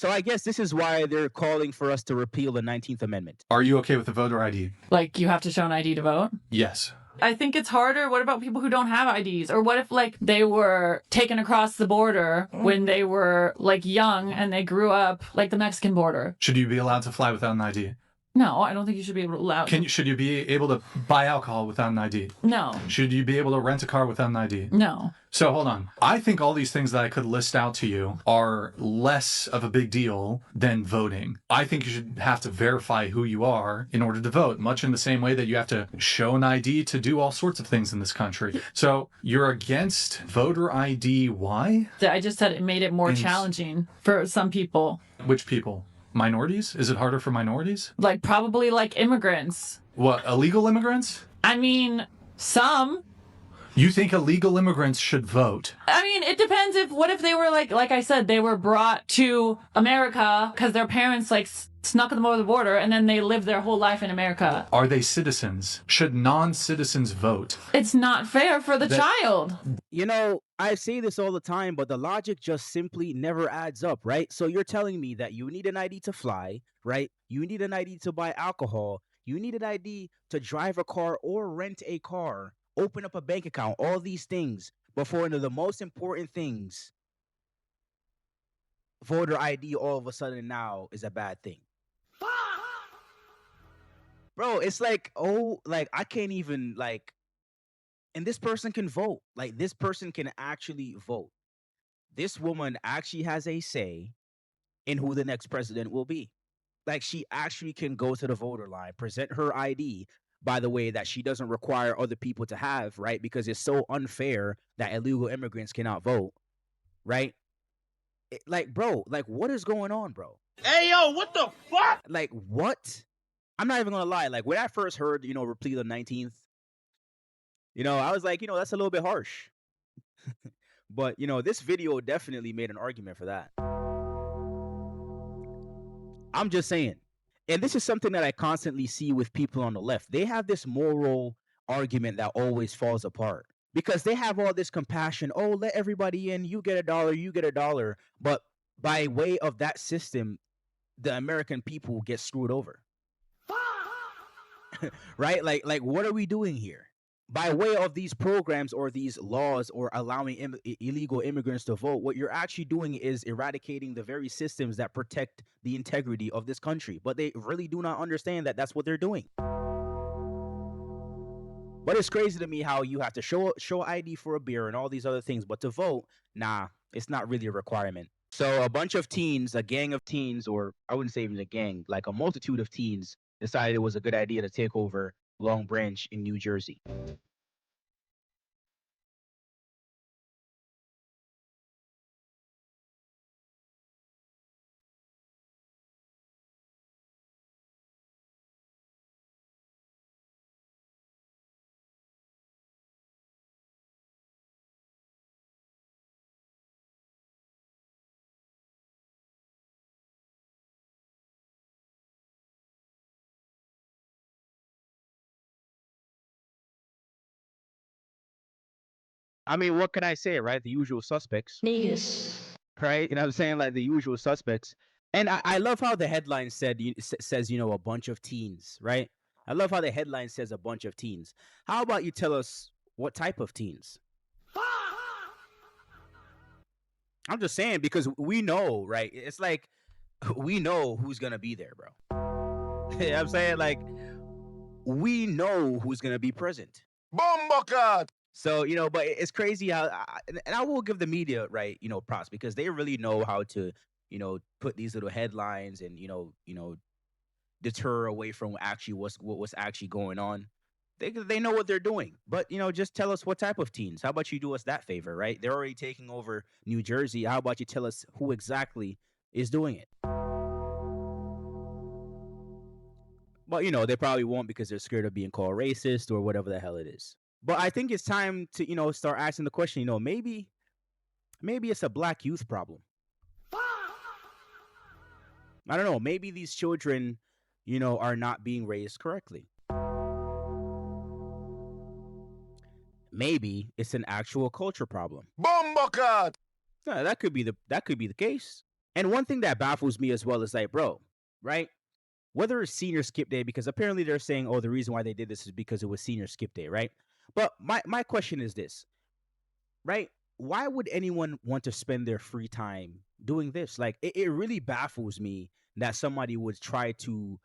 So I guess this is why they're calling for us to repeal the 19th Amendment. Are you okay with the voter ID? Like, you have to show an ID to vote? Yes. I think it's harder. What about people who don't have IDs? Or what if, like, they were taken across the border when they were, like, young and they grew up, like, the Mexican border? Should you be allowed to fly without an ID? No, I don't think you should be allowed. Should you be able to buy alcohol without an ID? No. Should you be able to rent a car without an ID? No. So hold on. I think all these things that I could list out to you are less of a big deal than voting. I think you should have to verify who you are in order to vote, much in the same way that you have to show an ID to do all sorts of things in this country. So you're against voter ID. Why? I just said it made it more challenging for some people. Which people? Minorities? Is it harder for minorities? Like, probably like immigrants. What, illegal immigrants? I mean, some. You think illegal immigrants should vote? I mean, it depends what if they were like I said, they were brought to America because their parents like snuck them over the border and then they lived their whole life in America. Are they citizens? Should non-citizens vote? It's not fair for the child. You know, I say this all the time, but the logic just simply never adds up, right? So you're telling me that you need an ID to fly, right? You need an ID to buy alcohol. You need an ID to drive a car or rent a car, open up a bank account, all these things. But for one of the most important things, voter ID all of a sudden now is a bad thing. Bro, it's like, oh, like I can't even like, and this person can vote. Like this person can actually vote. This woman actually has a say in who the next president will be. Like she actually can go to the voter line, present her ID, by the way, that she doesn't require other people to have, right? Because it's so unfair that illegal immigrants cannot vote, right? Like, bro, like what is going on, bro? Hey, yo, what the fuck? Like, what? I'm not even gonna lie. Like when I first heard, repeal the 19th, I was like, that's a little bit harsh. But, this video definitely made an argument for that. I'm just saying. And this is something that I constantly see with people on the left. They have this moral argument that always falls apart because they have all this compassion. Oh, let everybody in. You get a dollar. You get a dollar. But by way of that system, the American people get screwed over. Right? Like, what are we doing here? By way of these programs or these laws or allowing illegal immigrants to vote, what you're actually doing is eradicating the very systems that protect the integrity of this country. But they really do not understand that that's what they're doing. But it's crazy to me how you have to show ID for a beer and all these other things, but to vote, nah, it's not really a requirement. So a bunch of teens, a gang of teens, or I wouldn't say even a gang, like a multitude of teens decided it was a good idea to take over Long Branch in New Jersey. I mean, what can I say, right? The usual suspects. Yes. Right? You know what I'm saying? Like the usual suspects. And I love how the headline says, a bunch of teens, right? I love how the headline says a bunch of teens. How about you tell us what type of teens? I'm just saying because we know, right? It's like we know who's going to be there, bro. You know what I'm saying? Like we know who's going to be present. Bomba. So, but it's crazy how, and I will give the media, right, props because they really know how to, put these little headlines and, deter away from what's actually going on. They know what they're doing. But, just tell us what type of teens. How about you do us that favor, right? They're already taking over New Jersey. How about you tell us who exactly is doing it? But, they probably won't because they're scared of being called racist or whatever the hell it is. But I think it's time to, start asking the question, maybe it's a black youth problem. I don't know. Maybe these children, are not being raised correctly. Maybe it's an actual culture problem. Bomba. Yeah, that could be the case. And one thing that baffles me as well is like, bro, right? Whether it's senior skip day, because apparently they're saying, oh, the reason why they did this is because it was senior skip day, right? But my question is this, right? Why would anyone want to spend their free time doing this? Like, it really baffles me that somebody would try to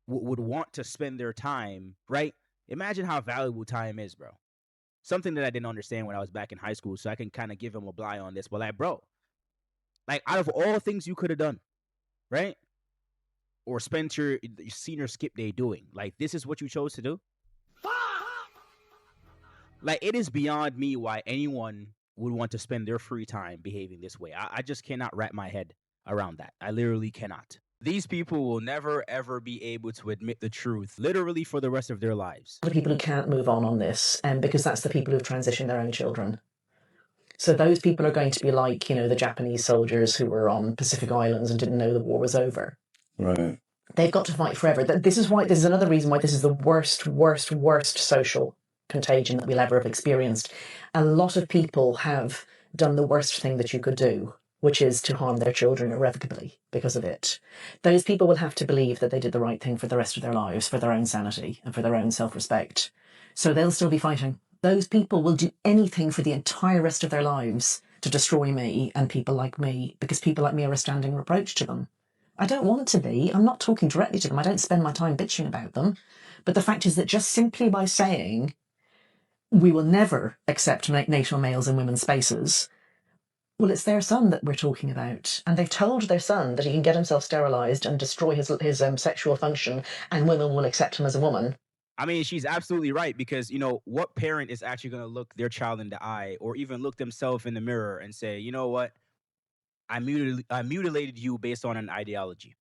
would want to spend their time, right? Imagine how valuable time is, bro. Something that I didn't understand when I was back in high school, so I can kind of give him a bly on this. But like, bro, like out of all things you could have done, right? Or spent your senior skip day doing, like this is what you chose to do. Like it is beyond me why anyone would want to spend their free time behaving this way. I just cannot wrap my head around that. I literally cannot. These people will never ever be able to admit the truth, literally for the rest of their lives. The people who can't move on this, because that's the people who've transitioned their own children. So those people are going to be like, the Japanese soldiers who were on Pacific Islands and didn't know the war was over. Right. They've got to fight forever. This is another reason why this is the worst social contagion that we'll ever have experienced. A lot of people have done the worst thing that you could do, which is to harm their children irrevocably because of it. Those people will have to believe that they did the right thing for the rest of their lives, for their own sanity and for their own self-respect. So they'll still be fighting. Those people will do anything for the entire rest of their lives to destroy me and people like me, because people like me are a standing reproach to them. I don't want to be. I'm not talking directly to them. I don't spend my time bitching about them. But the fact is that just simply by saying we will never accept natal males in women's spaces, well, it's their son that we're talking about. And they've told their son that he can get himself sterilised and destroy his sexual function and women will accept him as a woman. I mean, she's absolutely right, because, what parent is actually going to look their child in the eye or even look themselves in the mirror and say, you know what? I mutilated you based on an ideology.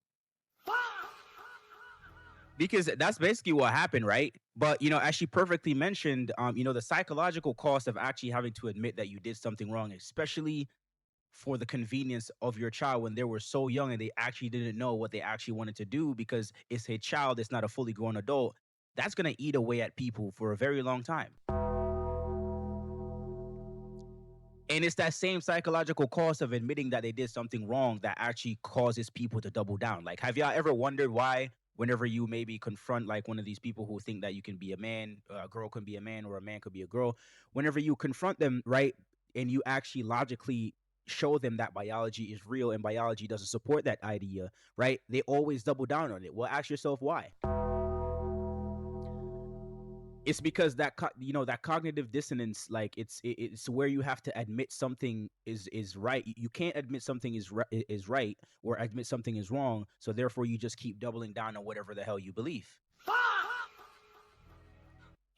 Because that's basically what happened, right? But, as she perfectly mentioned, the psychological cost of actually having to admit that you did something wrong, especially for the convenience of your child when they were so young and they actually didn't know what they actually wanted to do because it's a child, it's not a fully grown adult. That's going to eat away at people for a very long time. And it's that same psychological cost of admitting that they did something wrong that actually causes people to double down. Like, have y'all ever wondered why, whenever you maybe confront like one of these people who think that you can be a man, a girl can be a man, or a man could be a girl, whenever you confront them, right, and you actually logically show them that biology is real and biology doesn't support that idea, right? They always double down on it. Well, ask yourself why. It's because that that cognitive dissonance, like it's where you have to admit something is right. You can't admit something is right or admit something is wrong, so therefore you just keep doubling down on whatever the hell you believe.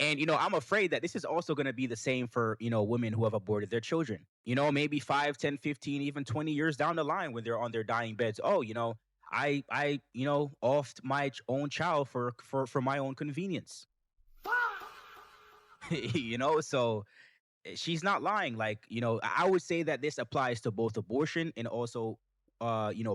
And I'm afraid that this is also going to be the same for women who have aborted their children, maybe 5, 10, 15, even 20 years down the line when they're on their dying beds. Oh, I offed my own child for my own convenience. So she's not lying. Like, I would say that this applies to both abortion and also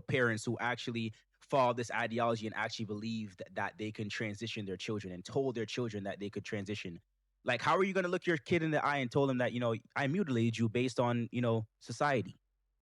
parents who actually follow this ideology and actually believe that they can transition their children and told their children that they could transition. Like, how are you going to look your kid in the eye and told them that I mutilated you based on society?